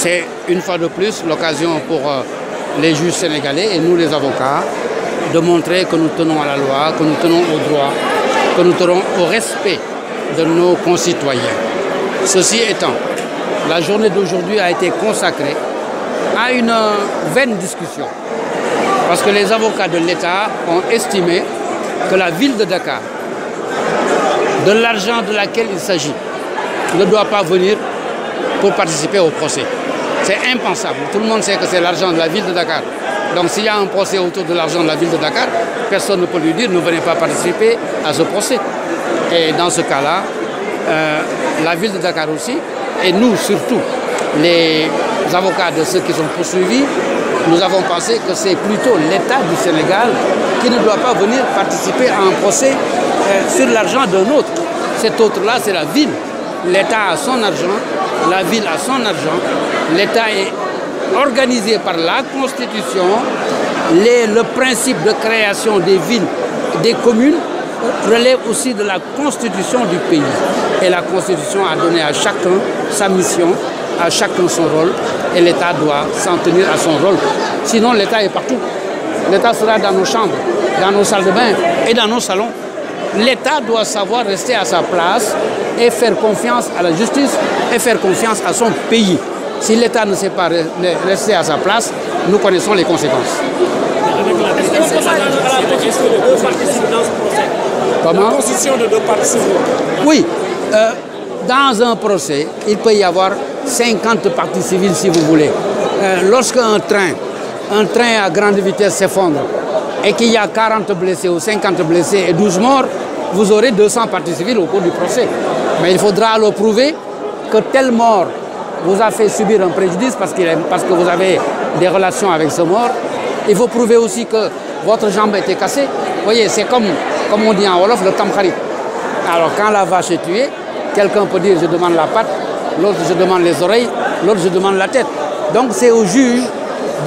C'est une fois de plus l'occasion pour les juges sénégalais et nous les avocats de montrer que nous tenons à la loi, que nous tenons au droit, que nous tenons au respect de nos concitoyens. Ceci étant, la journée d'aujourd'hui a été consacrée à une vaine discussion. Parce que les avocats de l'État ont estimé que la ville de Dakar, de l'argent de laquelle il s'agit, ne doit pas venir pour participer au procès. C'est impensable. Tout le monde sait que c'est l'argent de la ville de Dakar. Donc s'il y a un procès autour de l'argent de la ville de Dakar, personne ne peut lui dire ne venez pas participer à ce procès. Et dans ce cas-là, la ville de Dakar aussi, et nous surtout, les avocats de ceux qui sont poursuivis, nous avons pensé que c'est plutôt l'État du Sénégal qui ne doit pas venir participer à un procès sur l'argent d'un autre. Cet autre-là, c'est la ville. L'État a son argent, la ville a son argent. L'État est organisé par la Constitution. Le principe de création des villes, des communes, relève aussi de la Constitution du pays. Et la Constitution a donné à chacun sa mission, à chacun son rôle. Et l'État doit s'en tenir à son rôle. Sinon, l'État est partout. L'État sera dans nos chambres, dans nos salles de bain et dans nos salons. L'État doit savoir rester à sa place et faire confiance à la justice et faire confiance à son pays. Si l'État ne sait pas rester à sa place, nous connaissons les conséquences. Est-ce que ça s'attache à la constitution de deux parties civiles dans ce procès? Comment? La constitution de deux parties civiles. Oui. Dans un procès, il peut y avoir 50 parties civiles si vous voulez. Lorsqu'un train à grande vitesse s'effondre et qu'il y a 40 blessés ou 50 blessés et 12 morts, vous aurez 200 parties civiles au cours du procès. Mais il faudra alors prouver que telle mort vous a fait subir un préjudice parce que vous avez des relations avec ce mort. Il faut prouver aussi que votre jambe a été cassée. Vous voyez, c'est comme on dit en Wolof, le tamkharit. Alors quand la vache est tuée, quelqu'un peut dire je demande la patte, l'autre je demande les oreilles, l'autre je demande la tête. Donc c'est au juge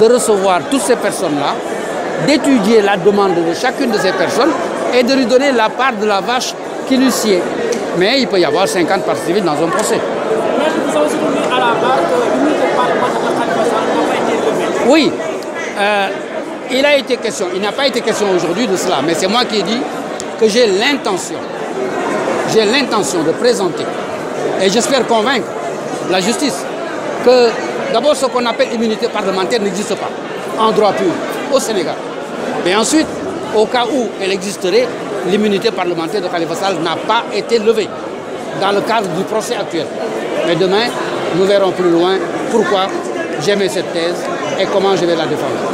de recevoir toutes ces personnes-là, d'étudier la demande de chacune de ces personnes et de lui donner la part de la vache qui lui sied. Mais il peut y avoir 50 parties civiles dans un procès. Mais vous avez aussi dit à la barre que l'unité parlementaire de Khalifa Sall n'a pas été levée. Oui, il n'a pas été question aujourd'hui de cela, mais c'est moi qui ai dit que j'ai l'intention de présenter, et j'espère convaincre la justice, que d'abord ce qu'on appelle immunité parlementaire n'existe pas en droit pur au Sénégal. Et ensuite, au cas où elle existerait, l'immunité parlementaire de Khalifa Sall n'a pas été levée dans le cadre du procès actuel. Mais demain, nous verrons plus loin pourquoi j'aimais cette thèse et comment je vais la défendre.